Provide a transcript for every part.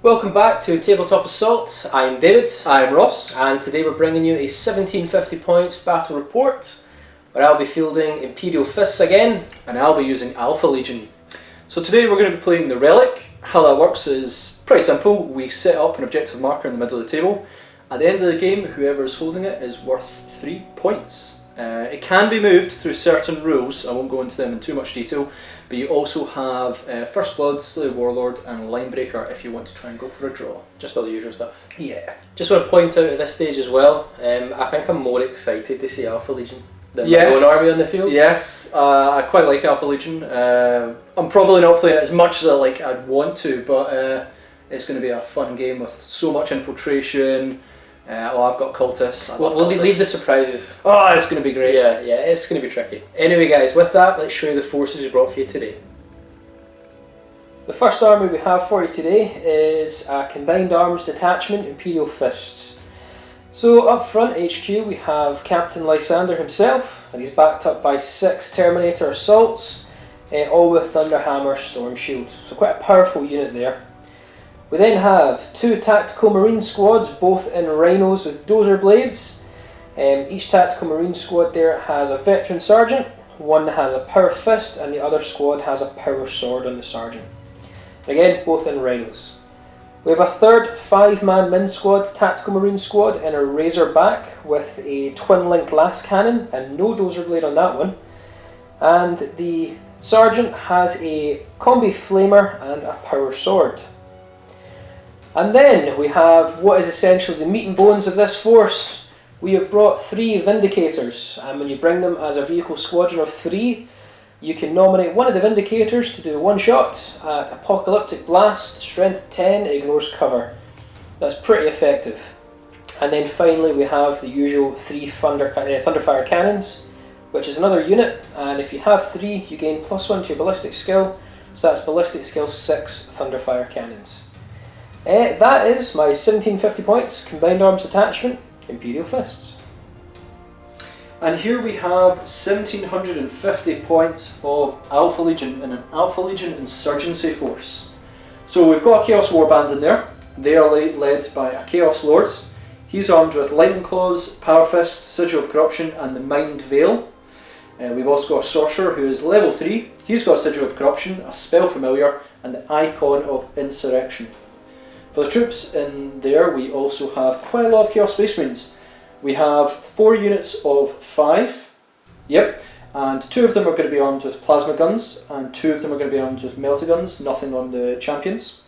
Welcome back to Tabletop Assault. I'm David. I'm Ross. And today we're bringing you a 1750 points battle report where I'll be fielding Imperial Fists again. And I'll be using Alpha Legion. So today we're going to be playing the Relic. How that works is pretty simple. We set up an objective marker in the middle of the table. At the end of the game, whoever is holding it is worth 3 points. It can be moved through certain rules. I won't go into them in too much detail. But you also have First Blood, Slay Warlord and Linebreaker if you want to try and go for a draw. Just all the usual stuff. Yeah. Just want to point out at this stage as well, I think I'm more excited to see Alpha Legion than Yes. my own army on the field. Yes, I quite like Alpha Legion. I'm probably not playing it as much as I'd want to, but it's going to be a fun game with so much infiltration. I've got cultists. We'll leave the surprises. Oh, it's going to be great. Yeah, it's going to be tricky. Anyway guys, with that, let's show you the forces we brought for you today. The first army we have for you today is a Combined Arms Detachment Imperial Fists. So up front HQ we have Captain Lysander himself, and he's backed up by 6 Terminator Assaults, all with Thunderhammer Storm Shield. So quite a powerful unit there. We then have 2 Tactical Marine Squads, both in Rhinos with Dozer Blades. Each Tactical Marine Squad there has a Veteran Sergeant, one has a Power Fist and the other squad has a Power Sword on the Sergeant. Again, both in Rhinos. We have a third 5-man Min Squad, Tactical Marine Squad in a Razorback with a Twin-Link Glass Cannon and no Dozer Blade on that one. And the Sergeant has a Combi Flamer and a Power Sword. And then we have what is essentially the meat and bones of this force. We have brought 3 Vindicators, and when you bring them as a vehicle squadron of 3, you can nominate one of the Vindicators to do one shot at Apocalyptic Blast, strength 10, ignores cover. That's pretty effective. And then finally we have the usual 3 Thunderfire Cannons, which is another unit, and if you have 3 you gain +1 to your ballistic skill, so that's ballistic skill 6 Thunderfire Cannons. That is my 1750 points Combined Arms Detachment Imperial Fists. And here we have 1750 points of Alpha Legion in an Alpha Legion Insurgency force. So we've got a Chaos Warband in there. They are led by a Chaos Lord. He's armed with Lightning Claws, Power Fist, Sigil of Corruption and the Mind Veil. We've also got a Sorcerer who is level 3. He's got a Sigil of Corruption, a Spell Familiar and the Icon of Insurrection. For the troops in there, we also have quite a lot of Chaos Space Marines. We have 4 units of 5, and 2 of them are going to be armed with plasma guns, and 2 of them are going to be armed with melta guns, nothing on the champions.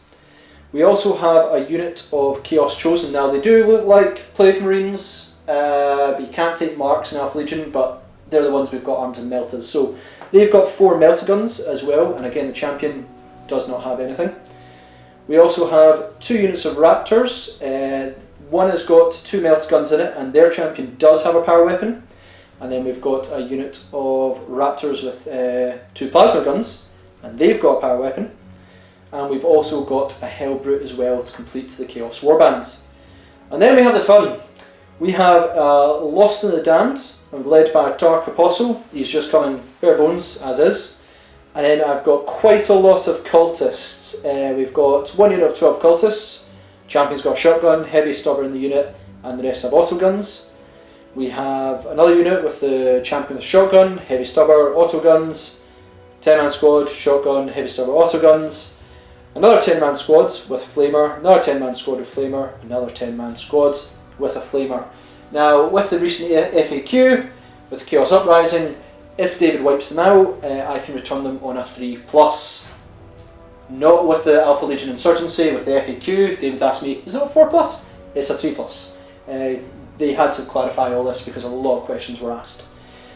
We also have a unit of Chaos Chosen. Now they do look like Plague Marines, but you can't take marks in Alpha Legion, but they're the ones we've got armed with meltas. So they've got 4 melta guns as well, and again the champion does not have anything. We also have 2 units of Raptors. One has got 2 melt guns in it and their champion does have a power weapon. And then we've got a unit of Raptors with 2 plasma guns and they've got a power weapon. And we've also got a Hellbrute as well to complete the Chaos Warbands. And then we have the fun. We have Lost in the Damned, led by a Dark Apostle. He's just coming bare bones as is. And then I've got quite a lot of cultists. We've got 1 unit of 12 cultists. Champion's got a shotgun, heavy stubber in the unit, and the rest have auto guns. We have another unit with the champion with shotgun, heavy stubber, auto guns. 10-man squad, shotgun, heavy stubber, auto guns. Another 10-man squad with a flamer, another 10-man squad with flamer, another 10-man squad with a flamer. Now, with the recent FAQ, with the Chaos Uprising, if David wipes them out, I can return them on a 3+. Not with the Alpha Legion Insurgency, with the FAQ. David's asked me, is it a 4+? It's a 3+. They had to clarify all this because a lot of questions were asked.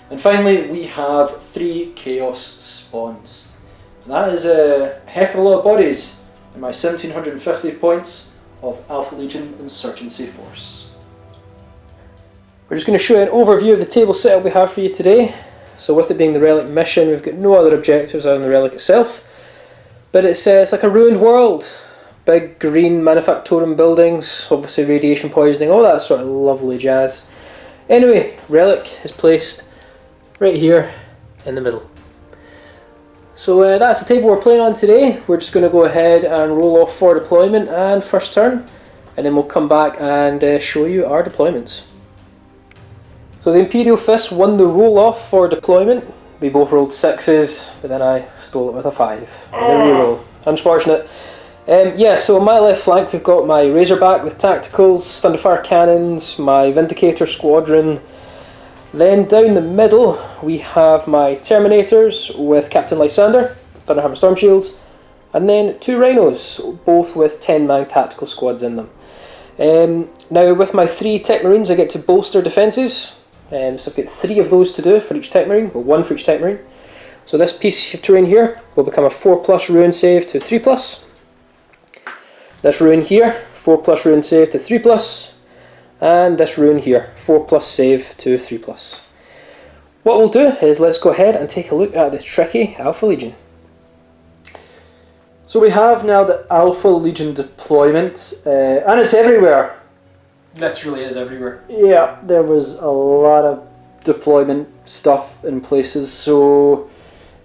And finally, we have 3 Chaos Spawns. And that is a heck of a lot of bodies in my 1750 points of Alpha Legion Insurgency force. We're just going to show you an overview of the table setup we have for you today. So with it being the Relic mission, we've got no other objectives other than the Relic itself. But it's like a ruined world. Big green manufactorum buildings, obviously radiation poisoning, all that sort of lovely jazz. Anyway, Relic is placed right here in the middle. So that's the table we're playing on today. We're just going to go ahead and roll off for deployment and first turn, and then we'll come back and show you our deployments. So the Imperial Fists won the roll off for deployment. We both rolled 6s, but then I stole it with a 5. And the reroll. Unfortunate. Yeah, so on my left flank we've got my Razorback with tacticals, Thunderfire cannons, my Vindicator squadron. Then down the middle we have my Terminators with Captain Lysander, Thunderhammer Storm Shield, and then 2 Rhinos, both with 10-man tactical squads in them. Now with my 3 Tech Marines I get to bolster defences. So I've got 3 of those to do for each Tech Marine, or 1 for each Tech Marine. So this piece of terrain here will become a 4+ ruin save to 3+. This ruin here, 4+ ruin save to 3+. And this ruin here, 4+ save to 3+. What we'll do is let's go ahead and take a look at the tricky Alpha Legion. So we have now the Alpha Legion deployment, and it's everywhere. Literally is everywhere. Yeah, there was a lot of deployment stuff in places, so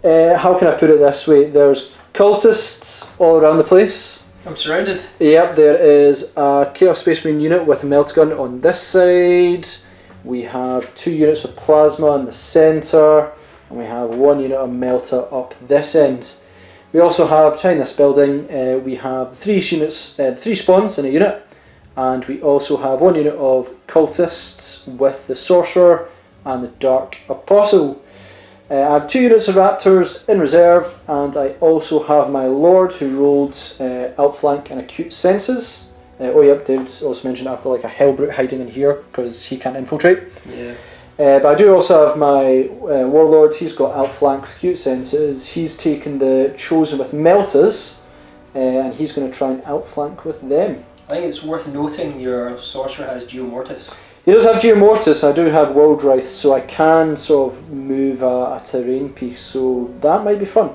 how can I put it this way? There's cultists all around the place. I'm surrounded. Yep, there is a Chaos Space Marine unit with a melt gun on this side. We have 2 units of plasma in the centre, and we have 1 unit of melta up this end. We also have, behind this building, we have 3 units, 3 spawns in a unit. And we also have 1 unit of cultists with the sorcerer and the dark apostle. I have 2 units of raptors in reserve, and I also have my lord who rolled outflank and acute senses. Oh yep, David also mentioned I've got like a hellbrute hiding in here because he can't infiltrate. Yeah. But I do also have my warlord. He's got outflank with acute senses. He's taken the chosen with meltas, and he's going to try and outflank with them. I think it's worth noting your sorcerer has Geomortis. He does have Geomortis. I do have World Wraith, so I can sort of move a terrain piece, so that might be fun.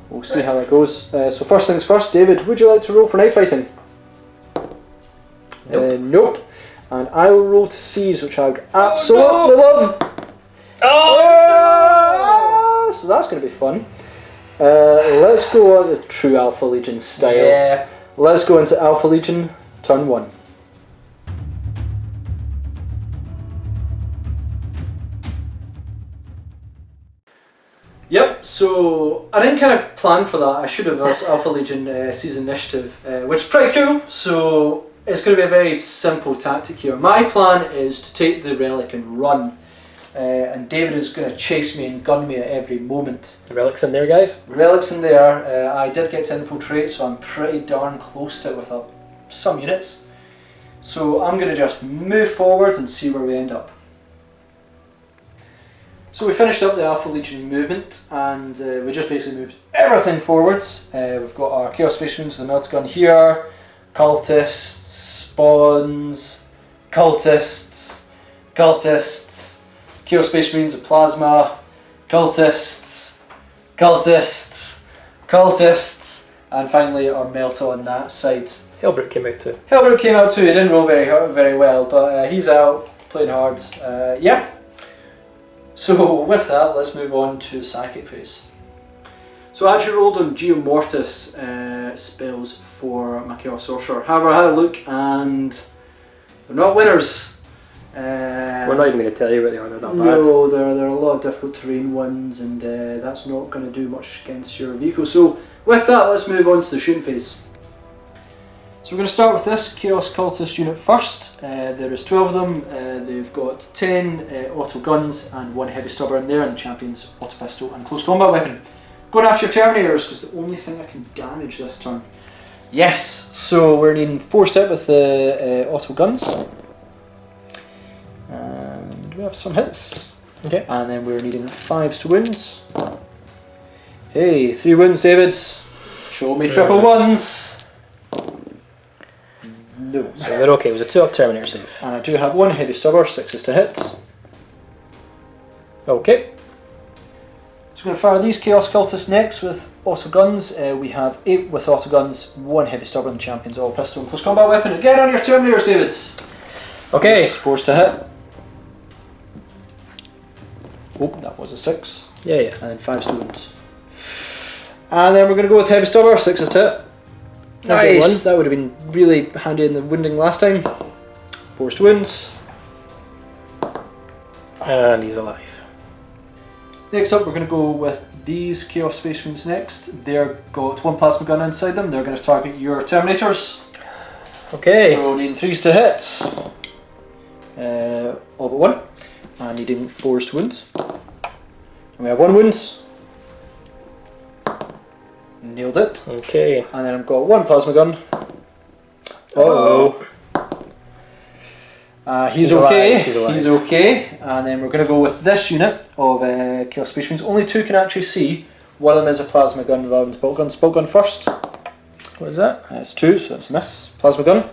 We'll see how that goes. So first things first, David, would you like to roll for night fighting? Nope. Nope. And I will roll to seize, which I would absolutely love. Oh! So that's going to be fun. Let's go on the true Alpha Legion style. Yeah. Let's go into Alpha Legion, turn 1. Yep, so I didn't kind of plan for that. I should have. That's Alpha Legion Season Initiative, which is pretty cool. So it's going to be a very simple tactic here. My plan is to take the relic and run. And David is going to chase me and gun me at every moment. The relic's in there, guys. Relic's in there. I did get to infiltrate, so I'm pretty darn close to it with some units. So I'm going to just move forward and see where we end up. So we finished up the Alpha Legion movement, and we just basically moved everything forwards. We've got our Chaos Space Marines with the melt gun here, cultists, spawns, cultists, Chaos Space Marines of plasma, cultists, and finally our melta on that side. Hellbrute came out too. Hellbrute came out too. He didn't roll very well, but he's out playing hard. Yeah. So with that, let's move on to the psychic phase. So I actually rolled on Geomortis spells for my Chaos Sorcerer. However, I had a look and they're not winners. We're not even going to tell you what they are, they're not bad. No, there are a lot of difficult terrain ones, and that's not going to do much against your vehicle. So with that, let's move on to the shooting phase. So we're going to start with this Chaos Cultist unit first. There is 12 of them. They've got 10 auto guns and 1 heavy stubber in there, and the champion's auto pistol and close combat weapon. Going after your Terminators, because the only thing I can damage this turn. Yes, so we're needing 4 step with the auto guns. And we have some hits. Okay. And then we're needing 5s to wins. Hey, 3 wins, David. Show me triple ones. No. So they're okay, it was a 2-up Terminator save. And I do have 1 heavy stubber, 6s to hit. Okay. So we're going to fire these Chaos Cultists next with auto guns. We have 8 with auto guns, 1 heavy stubber, and the champion's all pistol and close combat weapon. Again on your Terminators, David. Okay. 4s to hit. Oh, that was a 6. Yeah. And then 5s to wounds. And then we're going to go with heavy stubber, 6 to hit. Okay, Nice, that would have been really handy in the wounding last time. Forced wounds. And he's alive. Next up, we're going to go with these Chaos Space Marines next. They've got 1 plasma gun inside them. They're going to target your Terminators. Okay. So needing 3s to hit. All but 1. And needing 4s to wounds. And we have 1 wound. Nailed it. Okay. And then I've got 1 plasma gun. Uh-oh. He's okay. Alive. He's alive. He's okay. And then we're going to go with this unit of Chaos Space Marines. Only 2 can actually see. One of them is a plasma gun rather than spot gun. Spot gun first. What is that? That's 2, so that's a miss. Plasma gun.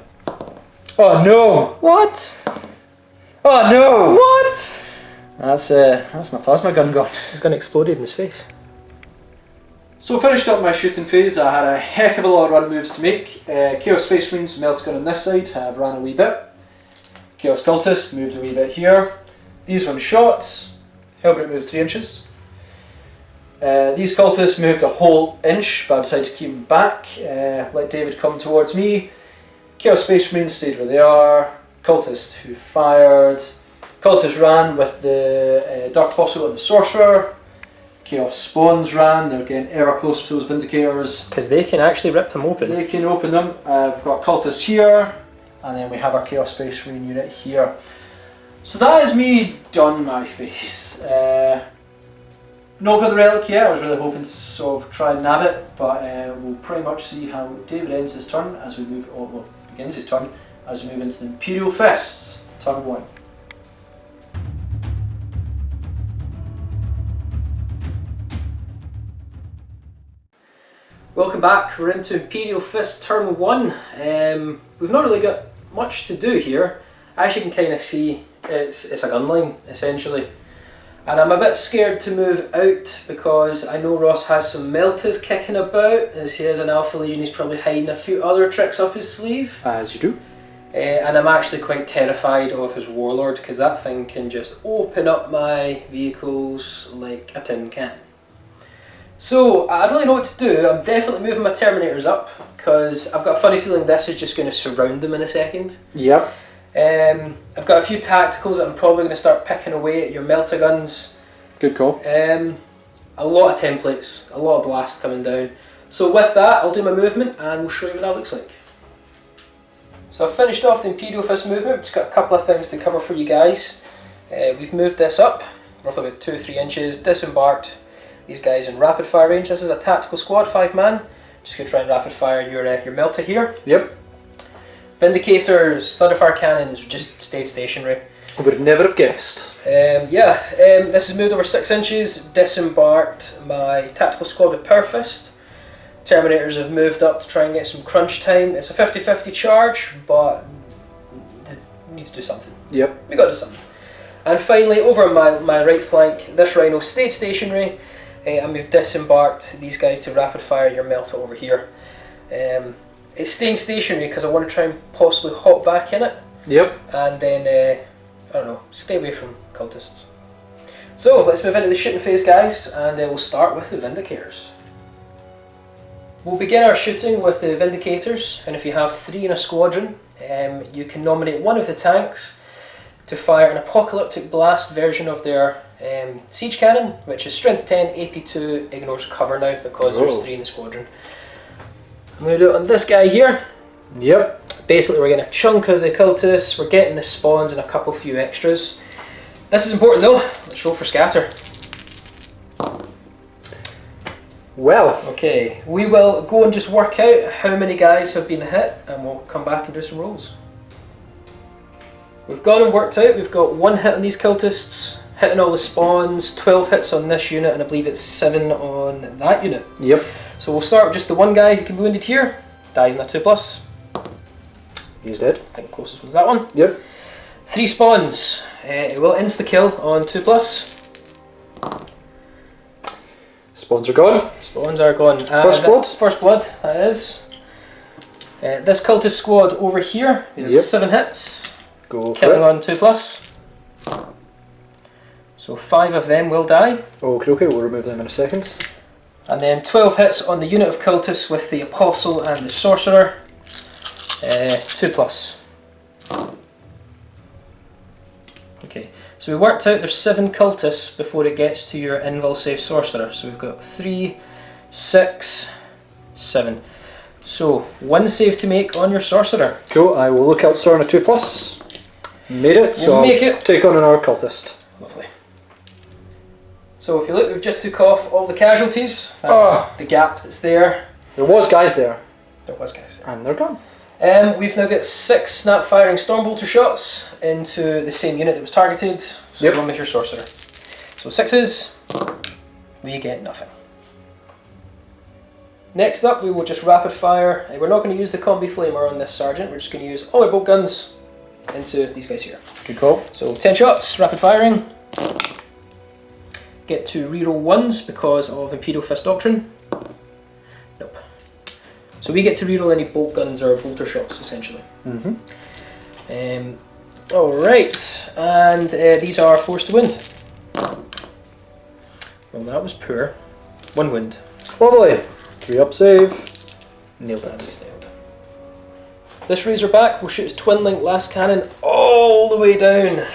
Oh no! What? Oh no! What? That's my plasma gun gone. He's gonna explode in his face. So finished up my shooting phase. I had a heck of a lot of run moves to make. Chaos Space Marines, Melt Gun on this side, have ran a wee bit. Chaos Cultist moved a wee bit here. These ones shot. Hellbrute moved 3 inches. These cultists moved a whole inch, but I decided to keep them back. Let David come towards me. Chaos Space Marines stayed where they are. Cultist who fired. Cultist ran with the Dark Apostle and the Sorcerer. Chaos Spawns ran. They're getting ever closer to those Vindicators. Because they can actually rip them open. They can open them. We've got Cultists here. And then we have our Chaos Space Marine unit here. So that is me done my phase. Not got the relic yet. I was really hoping to sort of try and nab it, but we'll pretty much see how David ends his turn as we move. Well, begins his turn as we move into the Imperial Fists, turn 1. Welcome back. We're into Imperial Fist turn 1. We've not really got much to do here. As you can kind of see, it's a gun line essentially. And I'm a bit scared to move out because I know Ross has some meltas kicking about. As he has an Alpha Legion, he's probably hiding a few other tricks up his sleeve. As you do. And I'm actually quite terrified of his Warlord because that thing can just open up my vehicles like a tin can. So I don't really know what to do. I'm definitely moving my Terminators up because I've got a funny feeling this is just going to surround them in a second. Yep. I've got a few tacticals that I'm probably going to start picking away at your melta guns. Good call. A lot of templates, a lot of blast coming down. So with that, I'll do my movement and we'll show you what that looks like. So I've finished off the Imperial Fist movement. Just got a couple of things to cover for you guys. We've moved this up, roughly about 2 or 3 inches, disembarked these guys in rapid fire range. This is a tactical squad, 5-man. Just going to try and rapid fire your melta here. Yep. Vindicators, Thunderfire cannons just stayed stationary. I would never have guessed. This has moved over 6 inches, disembarked my tactical squad with Power Fist. Terminators have moved up to try and get some crunch time. It's a 50-50 charge, but we need to do something. Yep. We got to do something. And finally, over my right flank, this Rhino stayed stationary, and we've disembarked these guys to rapid fire your melta over here. It's staying stationary because I want to try and possibly hop back in it. Yep. And then, I don't know, stay away from cultists. So, let's move into the shooting phase, guys, and we'll start with the Vindicators. We'll begin our shooting with the Vindicators, and if you have 3 in a squadron, you can nominate one of the tanks to fire an apocalyptic blast version of their siege cannon, which is strength 10, AP 2, ignores cover now because there's 3 in the squadron. I'm going to do it on this guy here. Yep. Basically we're getting a chunk of the cultists, we're getting the spawns and a couple few extras. This is important though. Let's roll for scatter. Well. Okay, we will go and just work out how many guys have been hit and we'll come back and do some rolls. We've gone and worked out, we've got 1 hit on these cultists, hitting all the spawns, 12 hits on this unit, and I believe it's 7 on that unit. Yep. So we'll start with just the one guy who can be wounded here, dies in a 2+. He's dead. I think the closest one's that one. Yep. 3 spawns, it will insta-kill on 2+. Spawns are gone. Spawns are gone. First blood? First blood, that is. This cultist squad over here, is 7 hits. Go for Killing it. on 2+. So 5 of them will die. Okay, we'll remove them in a second. And then 12 hits on the unit of cultists with the apostle and the sorcerer. 2+. Okay, so we worked out there's 7 cultists before it gets to your invul save sorcerer. So we've got 3, 6, 7. So 1 save to make on your sorcerer. Cool, I will look out Sir on a 2+. Made it, so I'll take on another cultist. Lovely. So if you look, we've just took off all the casualties. That's the gap that's there. There was guys there. There was guys there. And they're gone. We've now got 6 snap firing stormbolter shots into the same unit that was targeted. So one with your sorcerer. So 6s, we get nothing. Next up, we will just rapid fire. We're not going to use the combi flamer on this sergeant. We're just going to use all our bolt guns into these guys here. Good call. So 10 shots, rapid firing. Get to reroll 1s because of Imperial Fist Doctrine. Nope. So we get to reroll any bolt guns or bolter shots, essentially. Alright, and these are forced to wind. Well, that was poor. 1 wind. Lovely. 3 up save. Nailed it. Nailed. This Razorback will shoot its twin link last cannon all the way down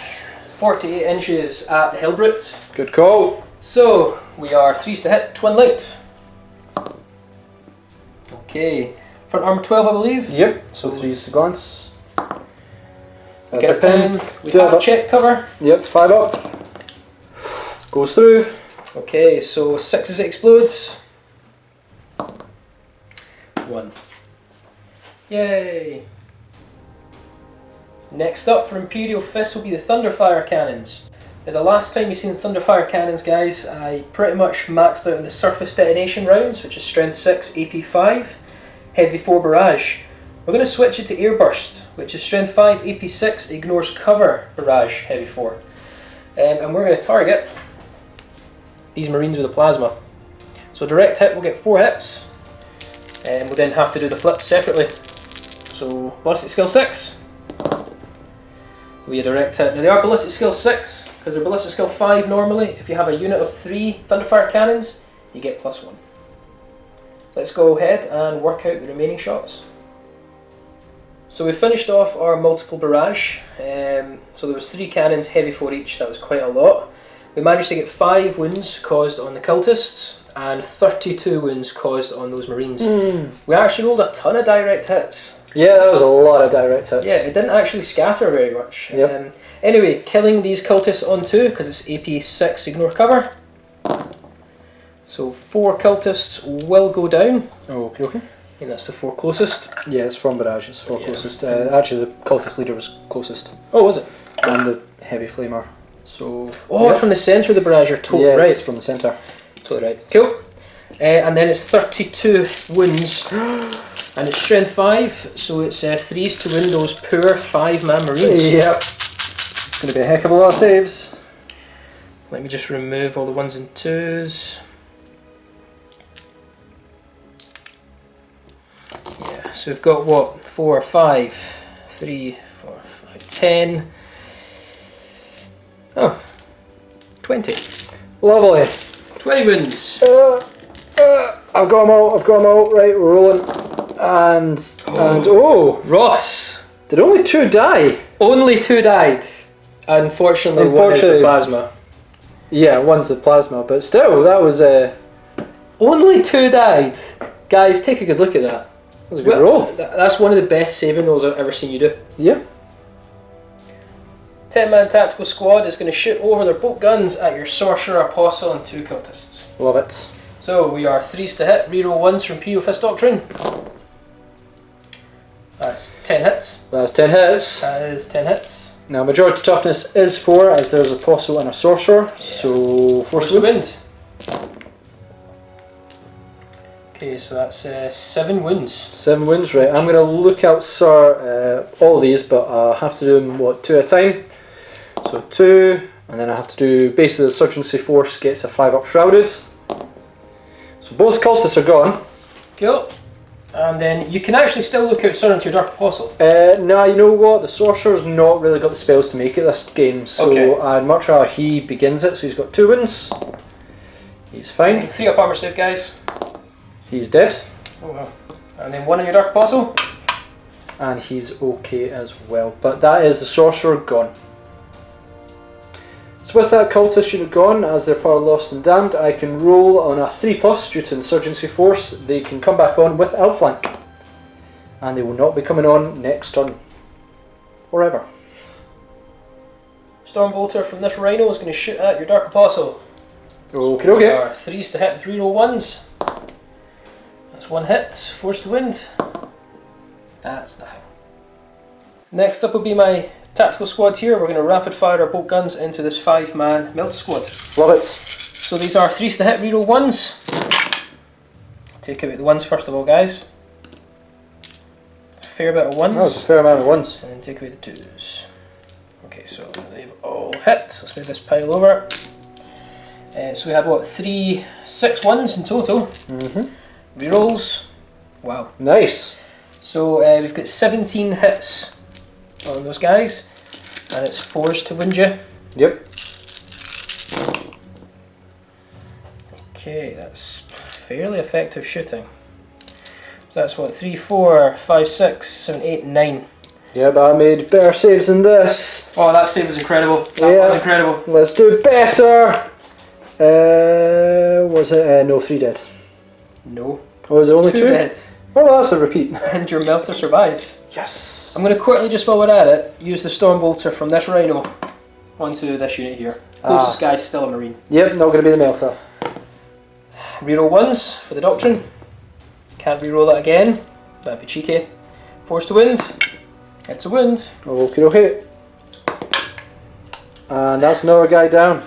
48 inches at the Hellbrute. Good call. So we are 3s to hit, twin linked. Okay, front armor 12, I believe. Yep. So 3s to glance. That's Get a pin. We have check cover. Yep. 5 up. Goes through. Okay, so 6s it explodes. 1. Yay! Next up for Imperial Fists will be the Thunderfire Cannons. Now, the last time you've seen Thunderfire Cannons, guys, I pretty much maxed out on the surface detonation rounds, which is strength 6, AP 5, heavy 4 barrage. We're going to switch it to air burst, which is strength 5, AP 6, ignores cover, barrage, heavy 4. And we're going to target these Marines with a plasma. So direct hit will get 4 hits, and we'll then have to do the flip separately. So ballistic skill 6. We direct hit. Now they are ballistic skill 6 because they're ballistic skill 5 normally. If you have a unit of 3 Thunderfire cannons, you get +1. Let's go ahead and work out the remaining shots. So we finished off our multiple barrage. So there was 3 cannons, heavy 4 each. That was quite a lot. We managed to get 5 wounds caused on the cultists and 32 wounds caused on those Marines. We actually rolled a ton of direct hits. Yeah, that was a lot of direct hits. Yeah, it didn't actually scatter very much. Yep. Anyway, killing these cultists on 2 because it's AP 6, ignore cover. So 4 cultists will go down. Okay, okay. And that's the 4 closest. Yeah, it's from barrage, it's 4 closest. Actually, the cultist leader was closest. Oh, was it? And the heavy flamer. So. Oh, from the centre of the barrage, you're totally right. right. From the centre. Totally right. Cool. And then it's 32 wounds. And it's strength 5, so it's 3s to win those poor 5-man Marines. Yep. It's going to be a heck of a lot of saves. Let me just remove all the 1s and 2s. Yeah, so we've got what? 4, 5, 3, 4, 5, 10. Oh, 20. Lovely. 20 wins. I've got them all. Right, we're rolling. And Ross! Did only 2 die? Only 2 died. Unfortunately, one is the plasma. Yeah, one's the plasma, but still, that was Only 2 died. Guys, take a good look at that. That was a good roll. That's one of the best saving rolls I've ever seen you do. Yeah. 10-man tactical squad is going to shoot over their bolt guns at your sorcerer, apostle, and 2 cultists. Love it. So we are 3s to hit, reroll 1s from Imperial Fist Doctrine. That's 10 hits. That's 10 hits. That is 10 hits. Now majority toughness is 4 as there's apostle and a sorcerer, so force to wind. Okay, so that's 7 wounds. 7 wounds, right. I'm going to look out, sir, all these, but I have to do them, 2 at a time. So 2, and then I have to do base of the insurgency force gets a 5 up shrouded. So both cultists are gone. Cool. And then you can actually still look out Sir into your Dark Apostle. No, you know what? The sorcerer's not really got the spells to make it this game, so okay. I'd much rather he begins it. So he's got 2 wounds. He's fine. 3 up armor save, guys. He's dead. Oh wow. And then 1 on your Dark Apostle. And he's okay as well. But that is the sorcerer gone. So with that cultist unit gone, as their power lost and damned, I can roll on a 3+ due to insurgency force. They can come back on with outflank. And they will not be coming on next turn. Or ever. Stormbolter from this Rhino is going to shoot at your Dark Apostle. Okay, okay. There are 3s to hit, 3 roll 1s. That's 1 hit, force to wind. That's nothing. Next up will be my tactical squad here. We're going to rapid fire our bolt guns into this 5-man melt squad. Love it. So these are 3s to hit, reroll 1s. Take out the 1s first of all, guys. A fair bit of 1s. That was a fair amount of 1s. And then take away the 2s. Okay, so they've all hit. Let's move this pile over. So we had what, 6 1s in total. Rerolls. Wow. Nice. So we've got 17 hits on those guys, and it's 4s to wind you. Yep. Okay, that's fairly effective shooting. So that's what, 3, 4, 5, 6, 7, 8, 9. Yeah, but I made better saves than this. Oh, that save was incredible. That was incredible. Let's do better. Was it? No, 3 dead. No. Oh, was it only 2 2? dead. Oh, well, that's a repeat. And your melter survives. Yes. I'm going to quickly, just while we're at it, use the Stormbolter from this Rhino onto this unit here. Closest guy's still a Marine. Yep, not going to be the melter. Reroll 1s for the Doctrine. Can't reroll that again. That'd be cheeky. Force to wind. It's a wound. Okay, okay. And that's another guy down.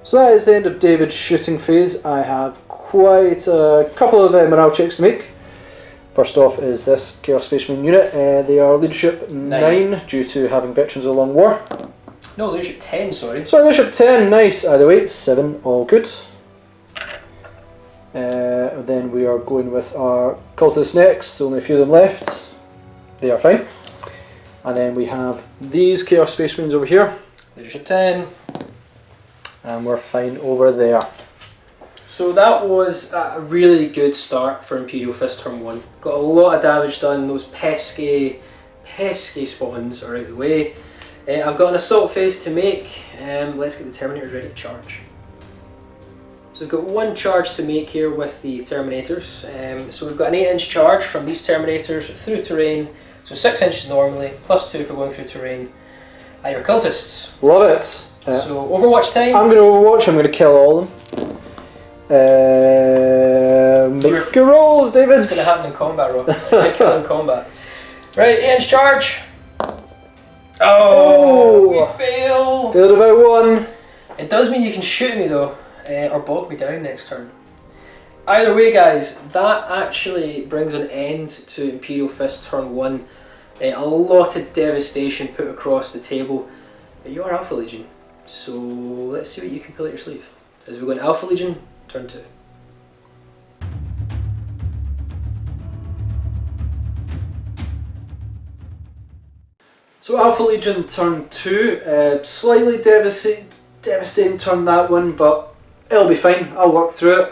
So that is the end of David's shooting phase. I have quite a couple of morale checks to make. First off is this Chaos Space Marine unit. They are leadership 9 due to having veterans of the Long War. No, leadership 10, sorry. Sorry, leadership 10, nice. Either way, 7, all good. Then we are going with our cultists next. Only a few of them left. They are fine. And then we have these Chaos Space Marines over here. Leadership 10. And we're fine over there. So that was a really good start for Imperial Fist turn 1. Got a lot of damage done. Those pesky spawns are out of the way. I've got an assault phase to make. Let's get the Terminators ready to charge. So we've got 1 charge to make here with the Terminators. So we've got an 8-inch charge from these Terminators through terrain. So 6 inches normally, plus 2 for going through terrain. At your cultists. Love it. So Overwatch time. I'm going to Overwatch. I'm going to kill all of them. Make your rolls, David. It's going to happen in combat, Rob. It's going to kill in combat. Right, 8-inch charge. Oh, we fail. Failed about 1. It does mean you can shoot me though, or bog me down next turn. Either way, guys, that actually brings an end to Imperial Fist turn 1. A lot of devastation put across the table. But you are Alpha Legion, so let's see what you can pull out your sleeve. As we go into Alpha Legion, turn 2. So Alpha Legion turn 2, slightly devastating turn that one, but it'll be fine. I'll work through it.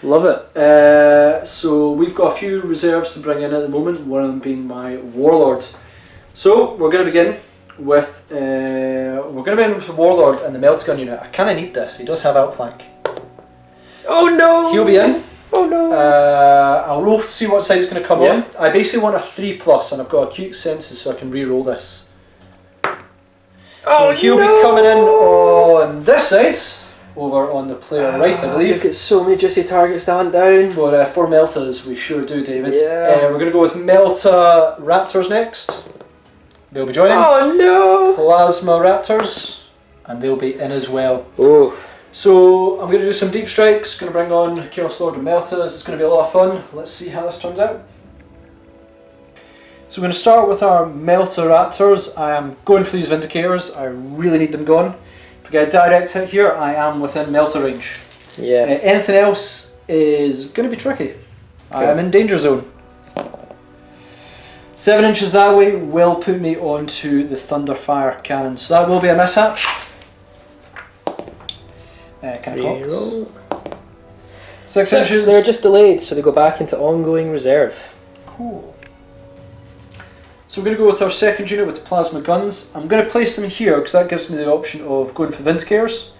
Love it. So we've got a few reserves to bring in at the moment, one of them being my Warlord. So we're going to begin with the Warlord and the Melt Gun unit. I kind of need this. He does have outflank. Oh no! He'll be in. Oh no! I'll roll to see what side it's going to come on. I basically want a 3+, and I've got acute senses, so I can re-roll this. So he'll be coming in on this side, over on the player right, I believe. We've got so many juicy targets to hunt down. For 4 Meltas, we sure do, David. Yeah. We're going to go with Melta Raptors next. They'll be joining. Oh no! Plasma Raptors, and they'll be in as well. Oh. So I'm going to do some deep strikes, going to bring on Chaos Lord and Meltas. It's going to be a lot of fun. Let's see how this turns out. So we're going to start with our Melta Raptors. I am going for these Vindicators. I really need them gone. If we get a direct hit here, I am within Melta range. Yeah. Anything else is going to be tricky. I am in danger zone. 7 inches that way will put me onto the Thunderfire cannon. So that will be a mishap. kind of clocks. Reroll. 6 inches. They're just delayed, so they go back into ongoing reserve. Cool. So we're going to go with our second unit with the plasma guns. I'm going to place them here because that gives me the option of going for Vindicators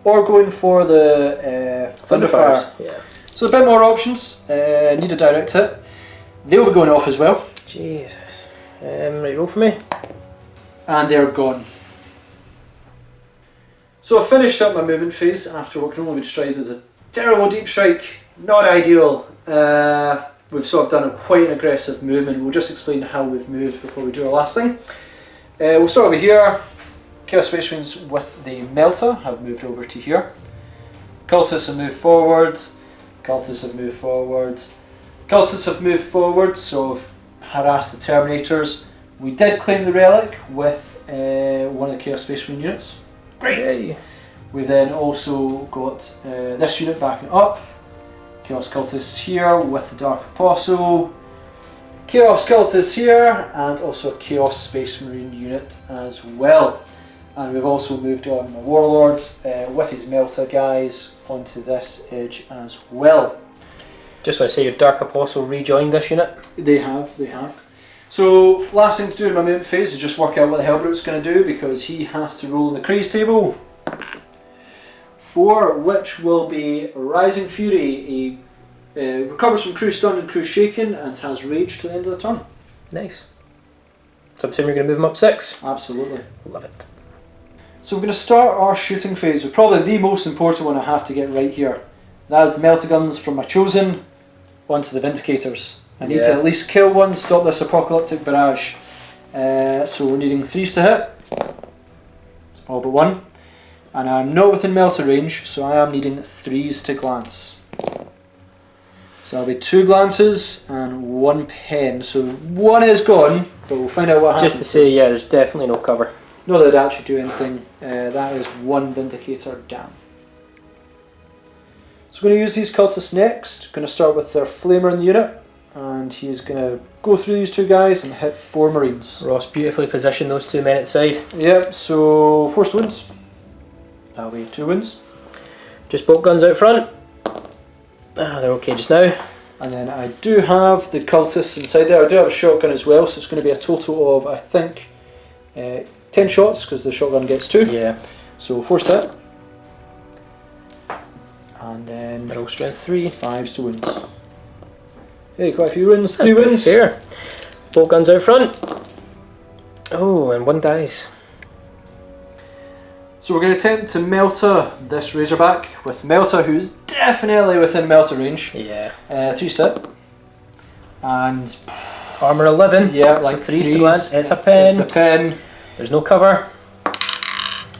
or going for the Thunderfire. Yeah. So a bit more options. Need a direct hit. They'll be going off as well. Jesus. Right, roll for me. And they're gone. So I finished up my movement phase after what can only be described as a terrible deep strike. Not ideal. We've sort of done quite an aggressive movement. We'll just explain how we've moved before we do our last thing. We'll start over here. Chaos Space Marines with the Melta have moved over to here. Cultists have moved forwards. Cultists have moved forwards. Cultists have moved forwards, so have harassed the Terminators. We did claim the relic with one of the Chaos Space Marine units. Great! Yay. We've then also got this unit backing up. Chaos Cultists here with the Dark Apostle. Chaos Cultists here, and also a Chaos Space Marine unit as well. And we've also moved on the Warlord with his Melta guys onto this edge as well. Just want to say your Dark Apostle rejoined this unit. They have. So last thing to do in my movement phase is just work out what the Hellbrute's going to do, because he has to roll in the Craze table. 4, which will be Rising Fury. He recovers from Crew Stunned and Crew Shaken and has Rage to the end of the turn. Nice. So I'm assuming you're going to move him up 6? Absolutely. Love it. So we're going to start our shooting phase with probably the most important one I have to get right here. That is the Melta Guns from my Chosen onto the Vindicators. I need to at least kill one, stop this apocalyptic barrage. So we're needing 3s to hit. It's all but 1. And I'm not within Melta range, so I am needing 3s to glance. So that'll be 2 glances and 1 pen. So 1 is gone, but we'll find out what happens. Just to say, yeah, there's definitely no cover. Not that it'd actually do anything. That is 1 Vindicator down. So we're going to use these cultists next. Going to start with their Flamer in the unit. And he's going to go through these 2 guys and hit 4 Marines. Ross beautifully positioned those 2 men at the side. Yep, so forced wounds. That'll be 2 wounds. Just bolt guns out front. They're okay just now. And then I do have the cultists inside there. I do have a shotgun as well, so it's going to be a total of, I think, 10 shots, because the shotgun gets 2. Yeah. So forced hit. And then They're all strength 3. 5s to wounds. Hey, quite a few wins. 3 That's wins. fair. Bolt guns out front. Oh, and 1 dies. So we're going to attempt to Melta this Razorback with Melta, who's definitely within Melta range. Yeah. 3s to hit. And Armour 11. yeah, like so 3s to glance. It's a pen. It's a pen. There's no cover.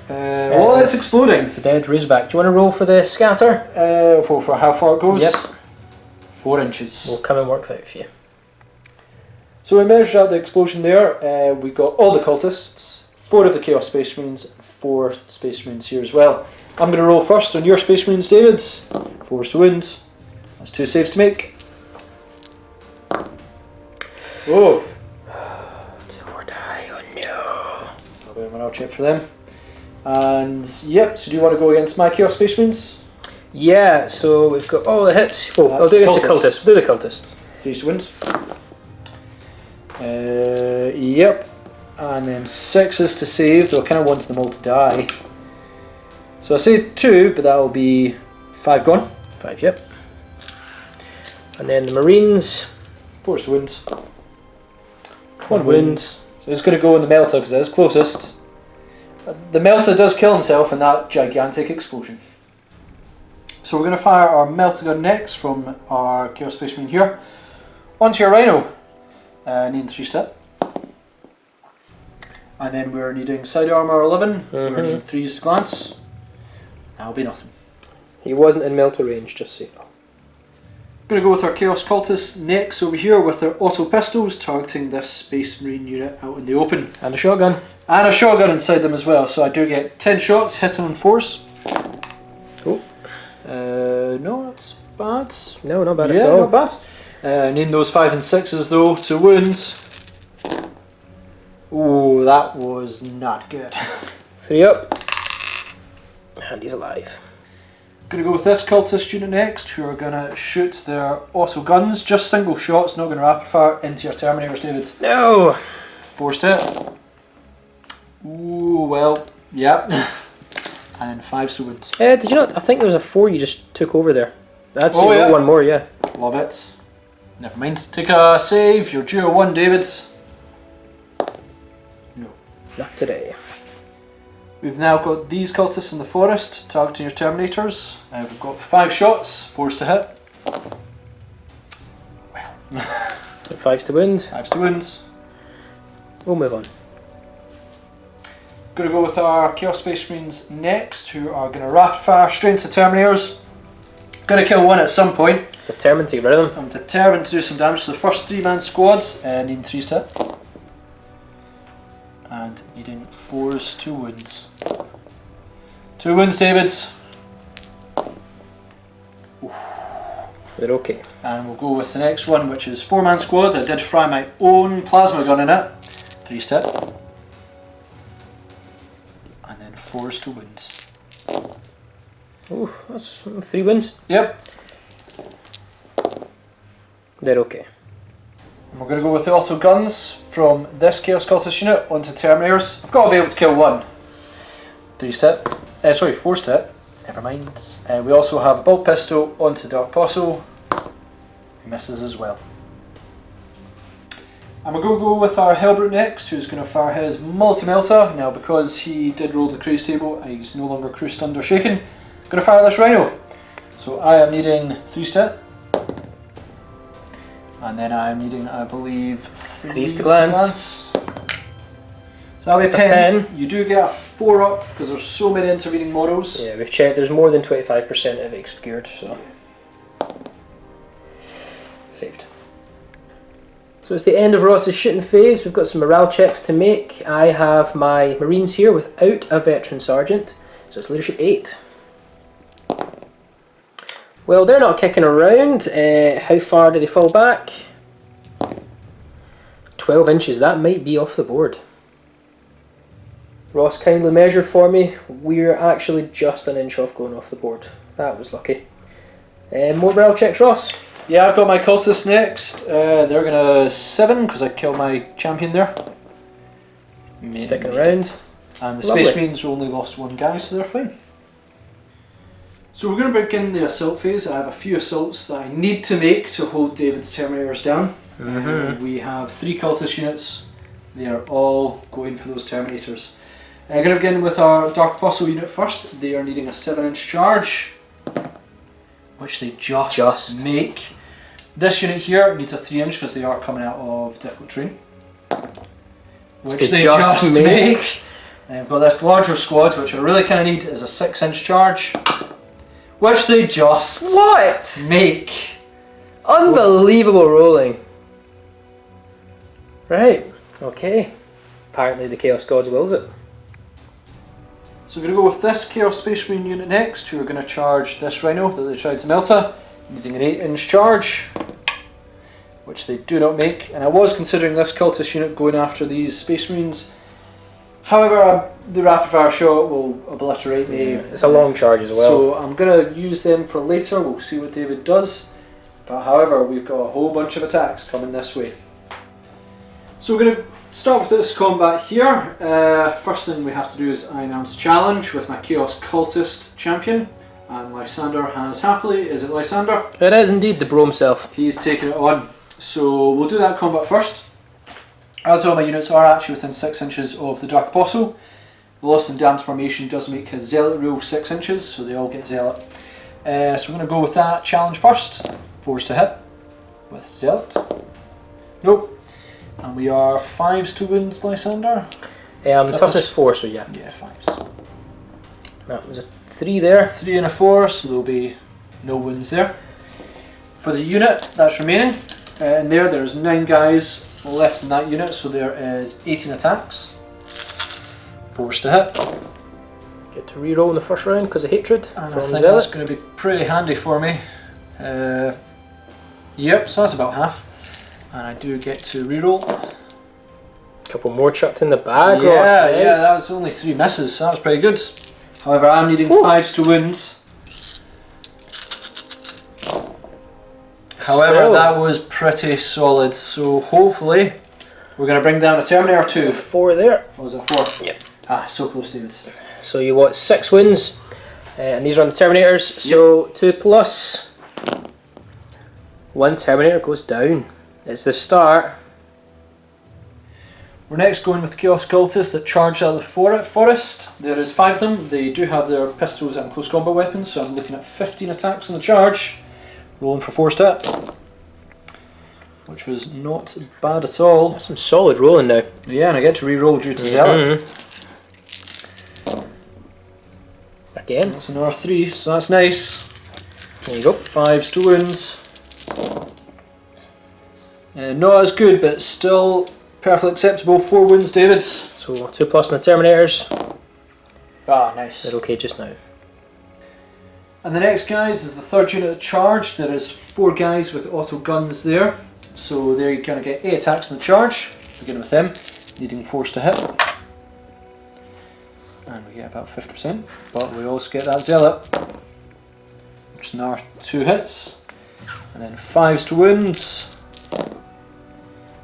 Well, it's exploding. It's a dead Razorback. Do you want to roll for the scatter? For how far it goes? Yep. 4 inches. We'll come and work that for you. So we measured out the explosion there. We got all the cultists, 4 of the Chaos Space Marines, and 4 Space Marines here as well. I'm going to roll first on your Space Marines, David. 4s to wound. That's 2 saves to make. Oh! 2 more die. Oh no. I'll be a morale check for them. And yep, so do you want to go against my Chaos Space Marines? Yeah, so we've got all the hits. Oh, That's I'll do against the cultists. cultists. We'll do the cultists. 3s to wound. Yep. And then 6s to save, though I kind of wanted them all to die. So I saved 2, but that'll be 5 gone. 5, yep. And then the Marines. 4s to wound. 1 wound. So it's going to go in the Melta because it is closest. The Melta does kill himself in that gigantic explosion. So we're going to fire our Melta gun next from our Chaos Space Marine here. Onto your Rhino. Needing 3 step. And then we're needing side armour 11. We're needing 3s to glance. That'll be nothing. He wasn't in Melta range, just so you know. Going to go with our Chaos Cultists next over here with their auto pistols targeting this Space Marine unit out in the open. And a shotgun. And a shotgun inside them as well, so I do get 10 shots hitting on 4s. Oh. No, that's bad. No, not bad Yeah, at all. not bad. Needing those 5 and 6s though to wound. Oh, that was not good. 3 up. And he's alive. Going to go with this cultist unit next, who are going to shoot their auto guns, just single shots, not going to rapid fire into your Terminators, David. No! Forced hit. Ooh, well, yep. And 5 still wounds. Did you not? I think there was a 4 you just took over there. That's yeah. one more, yeah. Love it. Never mind. Take a save. You're due a 1, David. No. Not today. We've now got these cultists in the forest targeting your Terminators. We've got 5 shots, 4s to hit. Well. 5s to wound. 5s to wounds. We'll move on. Going to go with our Chaos Space Marines next, who are going to rapid fire straight into Terminators. Going to kill one at some point. Determined to get rid of them. I'm determined to do some damage to the first 3-man squads, needing 3s to hit. And needing 4s to wounds. 2 wounds, David. They're okay. And we'll go with the next one, which is 4-man squad. I did fry my own plasma gun in it. 3s to hit. And then 4s to wounds. Ooh, that's 3 wins. Yep. They're okay. And we're going to go with the auto guns from this Chaos Cultist unit onto Terminators. I've got to be able to kill one. 3s to hit. Sorry, 4s to hit. Never mind. We also have a bolt pistol onto Dark Apostle. He misses as well. And we're going to go with our Hellbrute next, who's going to fire his multi-melta. Now, because he did roll the cruise table, he's no longer cruised under shaken. Going to fire this Rhino. So I am needing 3s to hit. And then I'm needing, I believe, 3s to glance. So that'll be It's a a 10. pen. You do get a 4 up because there's so many intervening models. Yeah, we've checked. There's more than 25% of it obscured, so saved. So it's the end of Ross's shooting phase. We've got some morale checks to make. I have my Marines here without a veteran sergeant, so it's leadership 8. Well, they're not kicking around. How far do they fall back? 12 inches. That might be off the board. Ross kindly measured for me. We're actually just an inch off going off the board. That was lucky. More morale checks, Ross. Yeah, I've got my cultists next. They're going to 7 because I killed my champion there. Sticking around. And the Lovely. Space Marines only lost 1 guy, so they're fine. So we're going to begin the assault phase. I have a few assaults that I need to make to hold David's Terminators down. We have 3 cultist units. They are all going for those Terminators. I'm going to begin with our Dark Apostle unit first. They are needing a 7-inch charge, which they just make. This unit here needs a 3-inch because they are coming out of difficult terrain, which they just make. And I've got this larger squad, which I really kind of need is a 6-inch charge, which they just make. Unbelievable rolling. Right, okay. Apparently the Chaos Gods wills it. So we're going to go with this Chaos Space Marine unit next, who are going to charge this Rhino that they tried to melta, using an 8-inch charge, which they do not make. And I was considering this cultist unit going after these Space Marines. However, the rapid fire shot will obliterate me. Yeah, it's a long charge as well. So I'm going to use them for later. We'll see what David does. But however, we've got a whole bunch of attacks coming this way. So we're going to start with this combat here. First thing we have to do is I announce challenge with my Chaos Cultist champion. And Lysander has happily, is it Lysander? It is indeed the Bro himself. He's taking it on. So we'll do that combat first. As all my units are actually within 6 inches of the Dark Apostle, the lost and damned formation does make his Zealot rule 6 inches, so they all get Zealot. So we're going to go with that challenge first. 4s to hit with Zealot. Nope. And we are 5s to wounds, Lysander. Toughness 4, so yeah. Yeah, 5s. That was a 3 there. 3 and a 4, so there'll be no wounds there. For the unit that's remaining, in there's 9 guys left in that unit, so there is 18 attacks. 4s to hit. Get to reroll in the first round because of hatred And from I think Zealot. that's going to be pretty handy for me. Yep, so that's about half. And I do get to reroll. Couple more chucked in the bag. Yeah, Ross, nice. that was only 3 misses, so that was pretty good. However, I'm needing 5s to wounds. However, Still. that was pretty solid, so hopefully we're going to bring down a Terminator 2. 4 there. What was it, 4? Yep. Ah, so close, David. So you want 6 wounds, and these are on the Terminators. So 2 plus 1 Terminator goes down. It's the start. We're next going with the Chaos Cultists that charge out of the forest. There is 5 of them. They do have their pistols and close combat weapons, so I'm looking at 15 attacks on the charge. Rolling for 4 stat, which was not bad at all. That's some solid rolling now. Yeah, and I get to re-roll due to Zealot. Again. That's an R3, so that's nice. There you go. 5 to wounds. Not as good, but still perfectly acceptable. 4 wounds, David. So 2 plus on the Terminators. Ah, nice. They're okay just now. And the next, guys, is the 3rd unit that charged. There is 4 guys with auto guns there. So they're going to get 8 attacks on the charge. Beginning with them, needing force to hit. And we get about 50%. But we also get that Zealot, which is now 2 hits. And then 5s to wounds.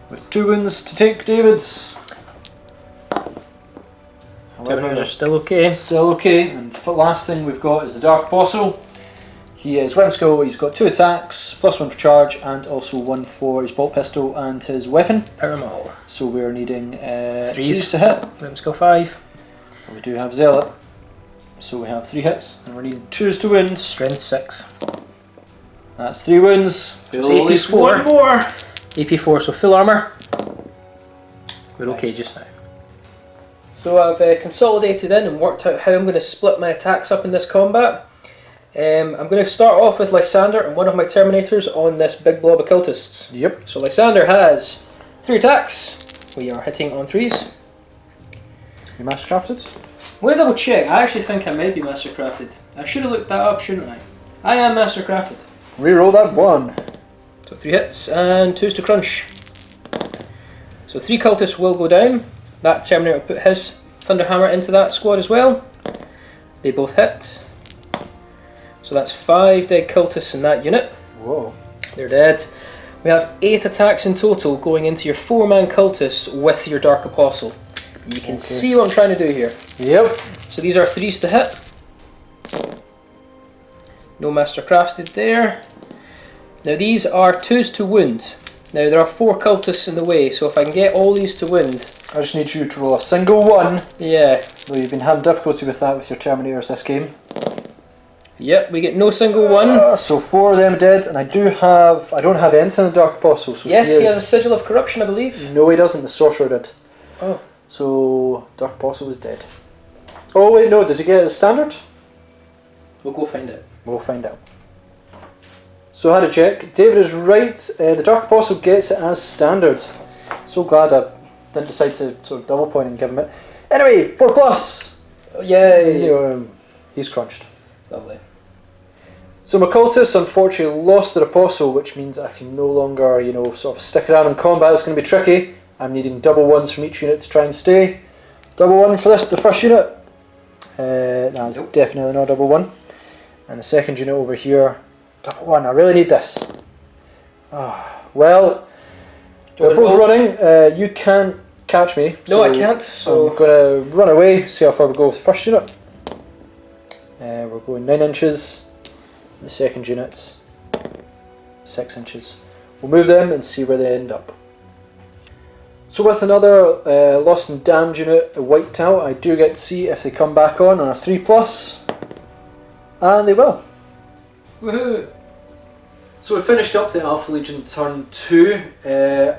With 2 wounds to take, David's. Terminators are still okay. Still okay, and the last thing we've got is the Dark Apostle. He is weapon skill, he's got 2 attacks, plus 1 for charge, and also 1 for his bolt pistol and his weapon. Power them all. So we're needing 3s 3s to hit. Weapon skill 5. We do have Zealot, so we have 3 hits, and we're needing 2s to wounds. Strength 6. That's 3 wounds. So At least AP 4. 1 more. AP 4, so full armour. We're okay Nice. just now. So I've consolidated in and worked out how I'm going to split my attacks up in this combat. I'm going to start off with Lysander and one of my Terminators on this big blob of cultists. Yep. So Lysander has 3 attacks. We are hitting on 3s. You mastercrafted? I'm going to double check. I actually think I might be mastercrafted. I should have looked that up, shouldn't I? I am mastercrafted. Reroll that 1. So 3 hits and 2s to crunch. So 3 cultists will go down. That Terminator will put his Thunderhammer into that squad as well. They both hit. So that's 5 dead cultists in that unit. Whoa. They're dead. We have 8 attacks in total going into your 4-man cultists with your Dark Apostle. You can see what I'm trying to do here. Yep. So these are 3s to hit. No Master Crafted there. Now these are 2s to wound. Now there are 4 cultists in the way, so if I can get all these to wound... I just need you to roll a single 1. Yeah. Though you've been having difficulty with that with your Terminators this game. Yep, we get no single 1. So 4 of them dead, and I don't have anything in the Dark Apostle. So Yes, he has a Sigil of Corruption, I believe. No, he doesn't. The Sorcerer did. Oh. So Dark Apostle was dead. Oh wait, no. Does he get his standard? We'll go find out. We'll find out. So I had a check. David is right. The Dark Apostle gets it as standard. So glad I didn't decide to sort of double point and give him it. Anyway, 4 plus. Yay! He's crunched. Lovely. So my cultists unfortunately lost their Apostle, which means I can no longer, sort of stick around in combat. It's going to be tricky. I'm needing double 1s from each unit to try and stay. Double 1 for the first unit. That's definitely not double 1. And the second unit over here, double 1. I really need this. Well, they're both running. You can't catch me. No, I can't. So I'm going to run away, see how far we go with the first unit. We're going 9 inches. The second unit's 6 inches. We'll move them and see where they end up. So with another lost and damned unit wiped out, I do get to see if they come back on a 3 plus, and they will. woohoo! So we finished up the Alpha Legion turn 2.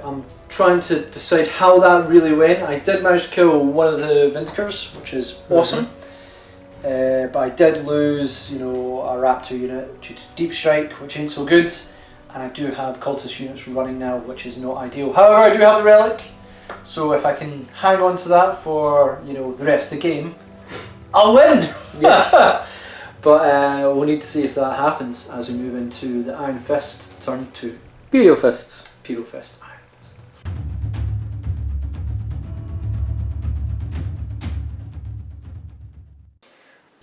I'm trying to decide how that really went. I did manage to kill one of the Vindicars, which is awesome. But I did lose, a Raptor unit due to Deep Strike, which ain't so good. And I do have Cultist units running now, which is not ideal. However, I do have the Relic, so if I can hang on to that for, the rest of the game, I'll win! Yes. But we'll need to see if that happens as we move into the Iron Fist turn 2. Imperial Fists. Imperial Fist. Iron Fist.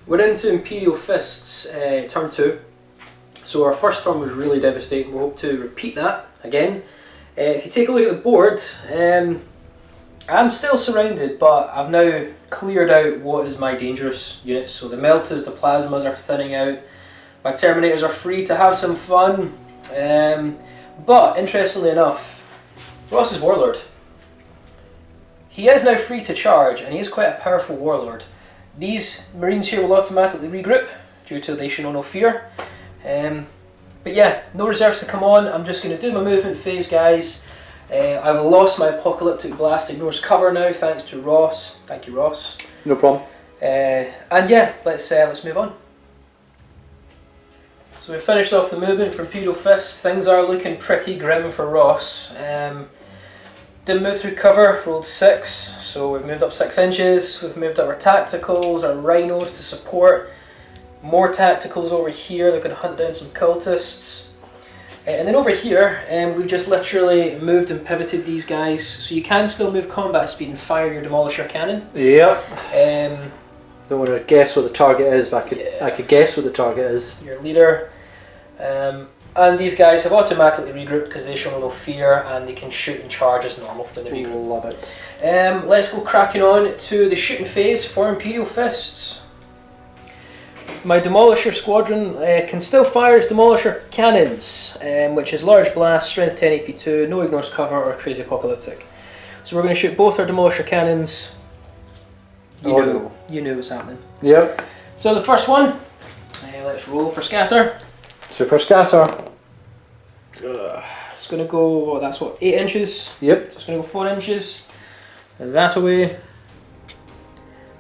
We're into Imperial Fists turn 2. So our first turn was really devastating. We hope to repeat that again. If you take a look at the board, I'm still surrounded, but I've now cleared out what is my dangerous units. So the meltas, the plasmas are thinning out. My terminators are free to have some fun. But interestingly enough, Ross's warlord, he is now free to charge, and he is quite a powerful warlord. These marines here will automatically regroup due to they show no fear. But yeah, no reserves to come on. I'm just going to do my movement phase, guys. I've lost my apocalyptic blast ignores cover now, thanks to Ross. Thank you, Ross. No problem. And yeah, let's move on. So we finished off the movement from Imperial Fists. Things are looking pretty grim for Ross. Didn't move through cover, rolled 6, so we've moved up 6 inches. We've moved up our tacticals, our rhinos to support. More tacticals over here, they're going to hunt down some cultists. And then over here, we've just literally moved and pivoted these guys. So you can still move combat speed and fire your Demolisher cannon. Yep. Don't want to guess what the target is, but I could guess what the target is. Your leader. And these guys have automatically regrouped because they show no fear and they can shoot and charge as normal when they regroup. Love it. Let's go cracking on to the shooting phase for Imperial Fists. My Demolisher squadron can still fire its Demolisher cannons, which is large blast, strength 10, AP 2, no ignores cover or crazy apocalyptic. So we're going to shoot both our Demolisher cannons. You knew what's happening. Yep. So the first one, let's roll for scatter. Super scatter. It's going to go, that's what, 8 inches? Yep. So it's going to go 4 inches. That away.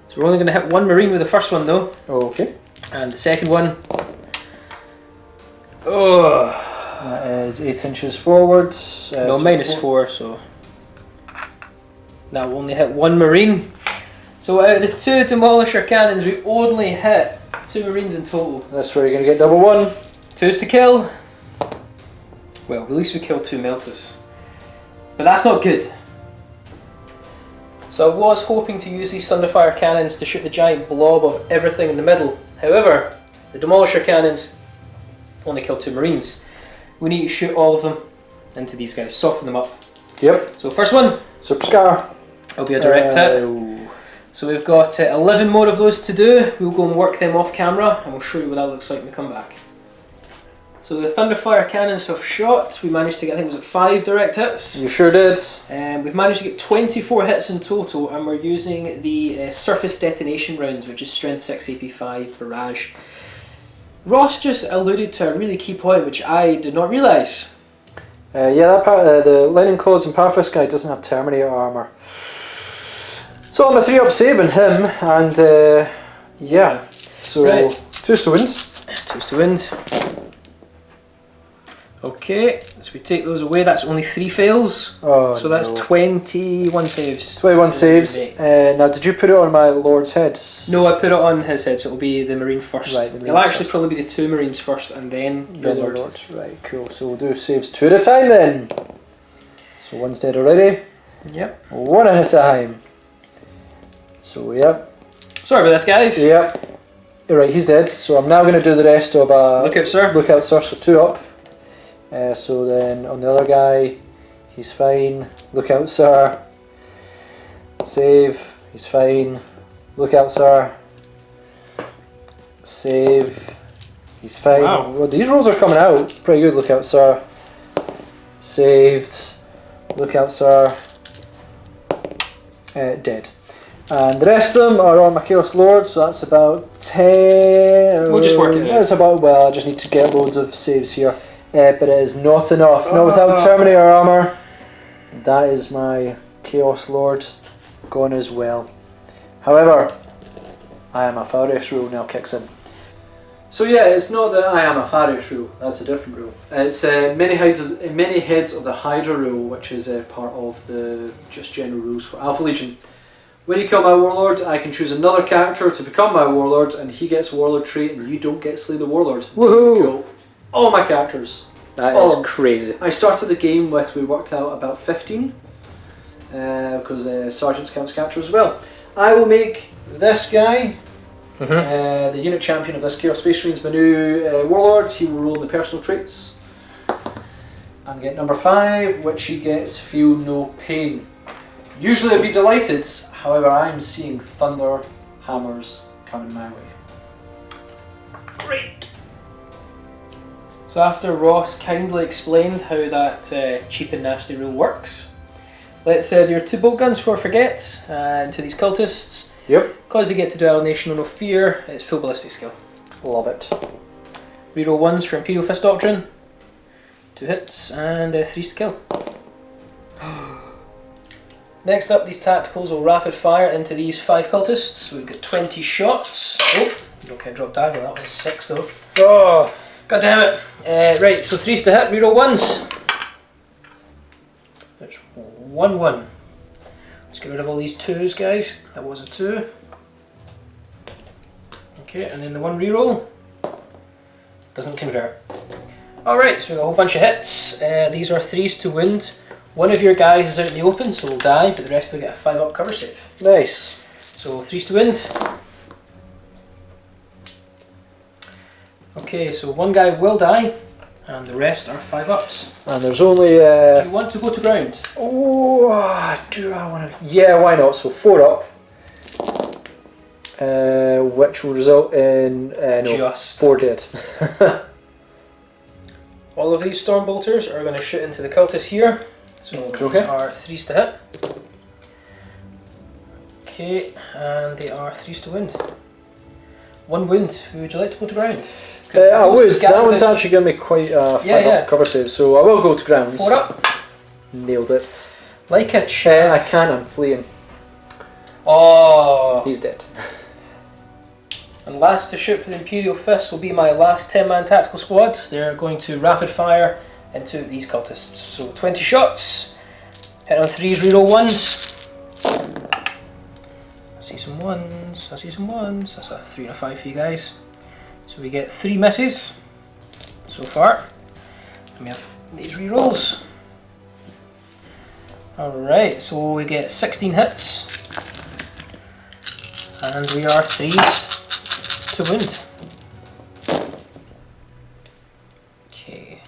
So we're only going to hit one marine with the first one though. Okay. And the second one. Oh. That is 8 inches forwards. No, so -4, so that will only hit one marine. So out of the 2 Demolisher cannons, we only hit 2 marines in total. That's where you're going to get double 1. 2's to kill. Well, at least we killed 2 meltas. But that's not good. So I was hoping to use these Thunderfire cannons to shoot the giant blob of everything in the middle. However, the Demolisher cannons only kill 2 marines. We need to shoot all of them into these guys, soften them up. Yep. So first one. Super scar. Will be a direct hit. So we've got 11 more of those to do. We'll go and work them off camera and we'll show you what that looks like when we come back. So the Thunderfire cannons have shot. We managed to get, I think it was 5 direct hits. You sure did. We've managed to get 24 hits in total, and we're using the surface detonation rounds, which is strength 6, AP 5, barrage. Ross just alluded to a really key point, which I did not realise. Yeah, the Lightning Claws and Parafist guy doesn't have Terminator armour. So I'm a 3-up saving him, and yeah, so right. 2's to wind. 2's to wind. Okay, so we take those away, that's only 3 fails. Oh, so that's 21 saves. 21 saves. Now, did you put it on my Lord's head? No, I put it on his head, so it'll be the Marine first. Right, it'll actually probably be the 2 Marines first and then your Lord. Lord. Right, cool. So we'll do saves 2 at a time then. So 1's dead already. Yep. 1 at a time. So, yep. Sorry about this, guys. Yep. Right, he's dead. So I'm now going to do the rest of Lookout, sir. Lookout, sir, so 2 up. So then on the other guy, he's fine. Look out, sir. Save. He's fine. Look out, sir. Save. He's fine. Wow. Well, these rolls are coming out pretty good. Look out, sir. Saved. Look out, sir. Dead. And the rest of them are on my Chaos Lord, so that's about 10. We'll just work it out. That's about, well, I just need to get loads of saves here. But it is not enough. Not without Terminator armour. That is my Chaos Lord gone as well. However, I am a Farius rule now kicks in. So yeah, it's not that I am a Farius rule, that's a different rule. It's many heads of the Hydra rule, which is part of the just general rules for Alpha Legion. When you kill my Warlord, I can choose another character to become my Warlord, and he gets a Warlord trait, and you don't get Slay the Warlord. Woohoo! All my characters. That is crazy. I started the game with, we worked out about 15, because Sergeants counts characters as well. I will make this guy The unit champion of this Chaos Space Marine's my new warlord. He will roll the personal traits. And get number 5, which he gets feel no pain. Usually I'd be delighted, however I'm seeing thunder hammers coming my way. Great! So after Ross kindly explained how that cheap and nasty rule works, let's do your 2 bolt guns before I forget, and to these cultists. Yep. Because they get to do Annihilation No Fear, it's full ballistic skill. Love it. Reroll 1s for Imperial Fist Doctrine. 2 hits and 3s to kill. Next up, these tacticals will rapid fire into these 5 cultists. So we've got 20 shots. Oh, you don't get dropped dagger, that was a 6 though. Oh, god damn it. Right, so 3s to hit, reroll 1s. There's 1-1. Let's get rid of all these 2s, guys. That was a 2. Okay, and then the 1 reroll doesn't convert. Alright, so we've got a whole bunch of hits. These are 3s to wound. One of your guys is out in the open, so will die, but the rest will get a 5-up cover save. Nice. So 3s to wound. Okay, so one guy will die, and the rest are 5-ups. And there's only... Do you want to go to ground? Oh, do I want to... Yeah, why not? So 4 up. Which will result in... no, Just 4 dead. all of these Stormbolters are going to shoot into the cultists here. So these are 3s to hit. Okay, and they are 3s to wound. 1 wound. Who would you like to go to ground? I would. That one's actually going to be quite a 5-up cover save, so I will go to ground. 4 up. Nailed it. Like a champ. I can't, I'm fleeing. Oh. He's dead. And last to shoot for the Imperial Fists will be my last 10-man tactical squad. They're going to rapid fire into these cultists. So 20 shots. Hit on 3s, reroll 1s. I see some 1s, I see some 1s. That's a 3 and a 5 for you guys. So we get 3 misses so far. And we have these rerolls. Alright, so we get 16 hits. And we are 3s to wound. Okay.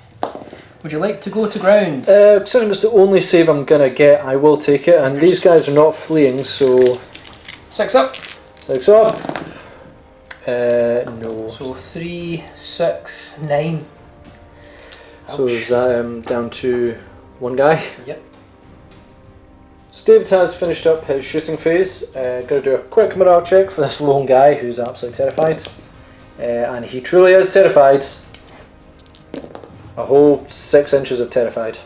Would you like to go to ground? Considering it's the only save I'm going to get, I will take it. And these guys are not fleeing, so... 6 up. 6 up. No. So 3, 6, 9. So is that down to 1 guy? Yep. So David has finished up his shooting phase. Going to do a quick morale check for this lone guy who's absolutely terrified. And he truly is terrified. A whole 6 inches of terrified.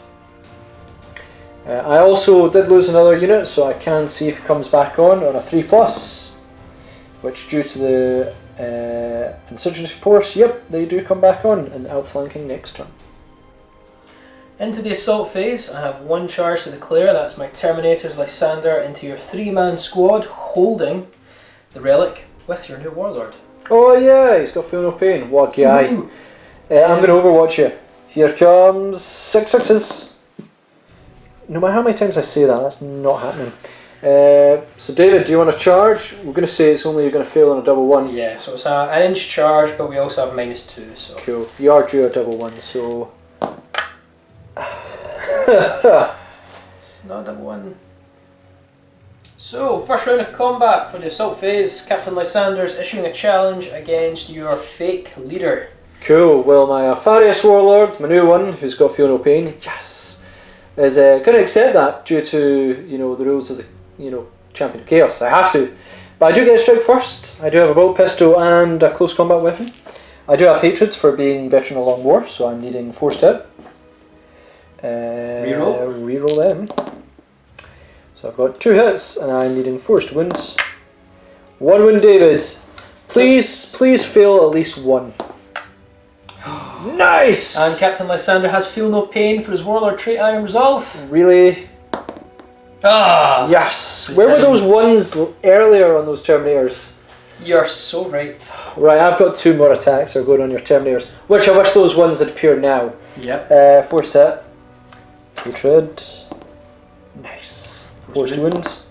I also did lose another unit, so I can see if he comes back on a 3+, which due to the insurgency force, yep, they do come back on and outflanking next turn. Into the assault phase, I have 1 charge to declare. That's my Terminators Lysander into your 3-man squad, holding the relic with your new warlord. Oh yeah, he's got feel no pain. What guy? I'm going to overwatch you. Here comes 6 6s. No matter how many times I say that, that's not happening. So David, do you want to charge? We're going to say it's only you're going to fail on a double 1. Yeah, so it's an inch charge, but we also have -2. So cool. You are due a double 1, so... it's not a double 1. So, first round of combat for the assault phase. Captain Lysander's issuing a challenge against your fake leader. Cool. Well, my Alfarius warlord, my new one, who's got feel no pain, yes, is going to accept that due to the rules of the Champion of Chaos. I have to, but I do get a strike first. I do have a bolt pistol and a close combat weapon. I do have hatreds for being veteran of long war, so I'm needing 4 hit. Reroll them. So I've got 2 hits and I'm needing 4 to wounds. 1 wound, David. Please fail at least 1. Nice! And Captain Lysander has feel no pain for his warlord trait Iron Resolve. Really? Ah! Yes! Where were those ones earlier on those Terminators? You're so right. Right, I've got 2 more attacks that are going on your Terminators, which I wish those ones had appeared now. Yep. 4 hit. Hatred. Nice. 4 wounds.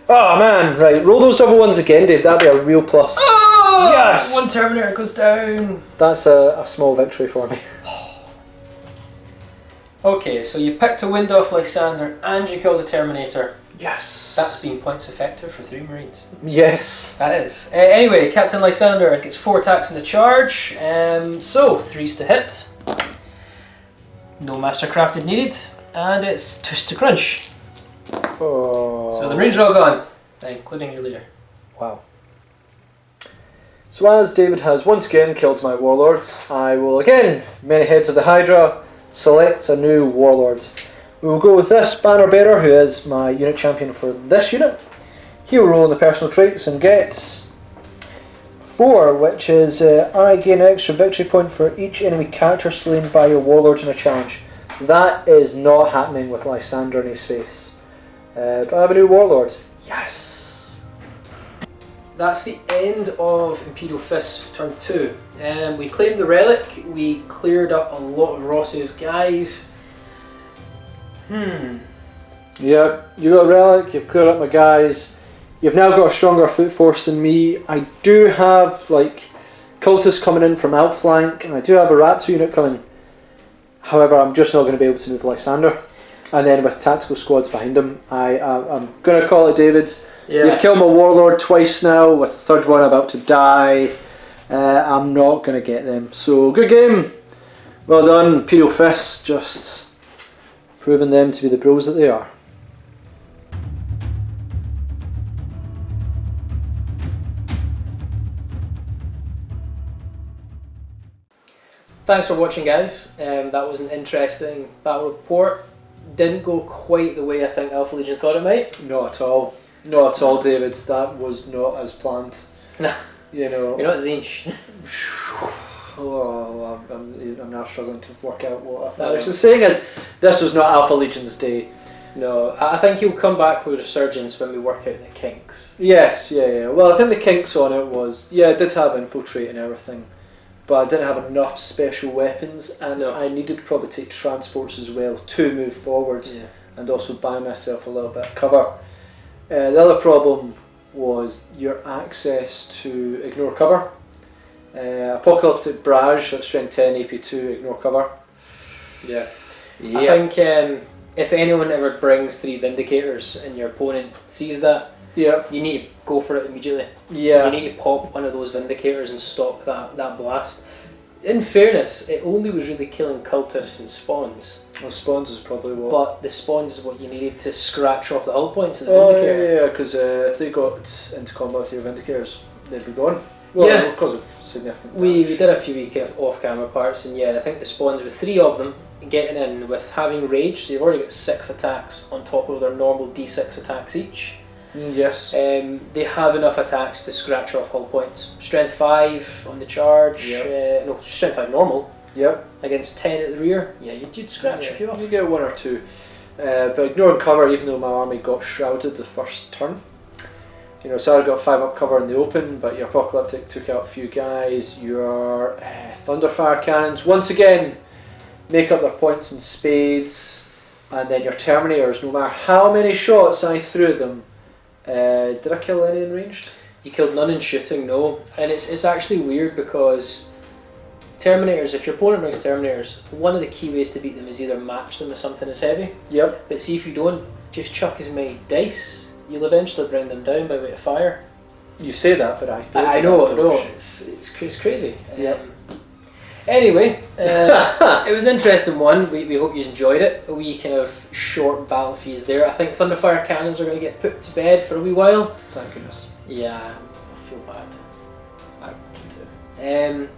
Oh man, right, roll those double 1s again, Dave, that'd be a real plus. Oh! Oh! Yes! One Terminator goes down. That's a small victory for me. Okay, so you picked a wind off Lysander and you killed a Terminator. Yes! That's been points effective for 3 Marines. Yes! That is. Anyway, Captain Lysander gets 4 attacks in the charge. So, 3s to hit. No Mastercrafted needed. And it's twist to crunch. Oh. So the Marines are all gone, including your leader. Wow. So as David has once again killed my warlords, I will again, many heads of the Hydra, select a new warlord. We will go with this banner bearer, who is my unit champion for this unit. He will roll in the personal traits and get 4, which is I gain an extra victory point for each enemy character slain by your warlords in a challenge. That is not happening with Lysander in his face. But I have a new warlord. Yes! That's the end of Imperial Fists turn 2. We claimed the relic, we cleared up a lot of Ross's guys. Yeah, you got a relic, you've cleared up my guys. You've now got a stronger foot force than me. I do have like cultists coming in from outflank, and I do have a Raptor unit coming. However, I'm just not going to be able to move Lysander. And then with tactical squads behind him, I'm going to call it David. Yeah. You've killed my warlord twice now, with the third one about to die. I'm not going to get them. So, good game. Well done, Imperial Fists, just proving them to be the bros that they are. Thanks for watching, guys. That was an interesting battle report. Didn't go quite the way I think Alpha Legion thought it might. Not at all. Not at all, David. That was not as planned. No. You know. You're not Zinch. Oh, I'm now struggling to work out what I was just saying is this was not Alpha Legion's day. No, I think he'll come back with Resurgence when we work out the kinks. Yes, yeah. Well, I think the kinks on it was, yeah, it did have infiltrate and everything, but I didn't have enough special weapons, and I needed to probably take transports as well to move forward, and also buy myself a little bit of cover. The other problem was your access to ignore cover. Apocalyptic Barrage at strength 10 AP2 ignore cover. Yeah. I think if anyone ever brings 3 Vindicators and your opponent sees that, you need to go for it immediately. Yeah. You need to pop one of those Vindicators and stop that blast. In fairness, it only was really killing cultists and spawns. Well, spawns is probably what. But the spawns is what you needed to scratch off the hull points of the Vindicator. Yeah, because if they got into combat with your Vindicators, they'd be gone. Well, because of significant damage. We did a few off-camera parts, and I think the spawns with 3 of them getting in with having rage, so you've already got 6 attacks on top of their normal d6 attacks each. Yes. They have enough attacks to scratch off hull points. Strength 5 on the charge, no, strength 5 normal. Yep. Against 10 at the rear, you'd scratch a few off. You get 1 or 2. But ignoring cover, even though my army got shrouded the first turn. So I got 5 up cover in the open, but your Apocalyptic took out a few guys. Your Thunderfire cannons, once again, make up their points in spades. And then your Terminators, no matter how many shots I threw at them, did I kill any in ranged? You killed none in shooting, no. And it's actually weird because Terminators, if your opponent brings Terminators, one of the key ways to beat them is either match them with something as heavy. Yep. But see, if you don't, just chuck as many dice, you'll eventually bring them down by way of fire. You say that, but I know. It's crazy. Yep. Anyway, it was an interesting one. We hope you enjoyed it. A wee kind of short battle fees there. I think Thunderfire cannons are going to get put to bed for a wee while. Thank goodness. Yeah, I feel bad. I do too.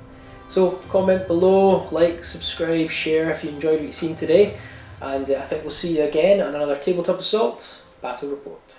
So comment below, like, subscribe, share if you enjoyed what you've seen today, and I think we'll see you again on another Tabletop Assault Battle Report.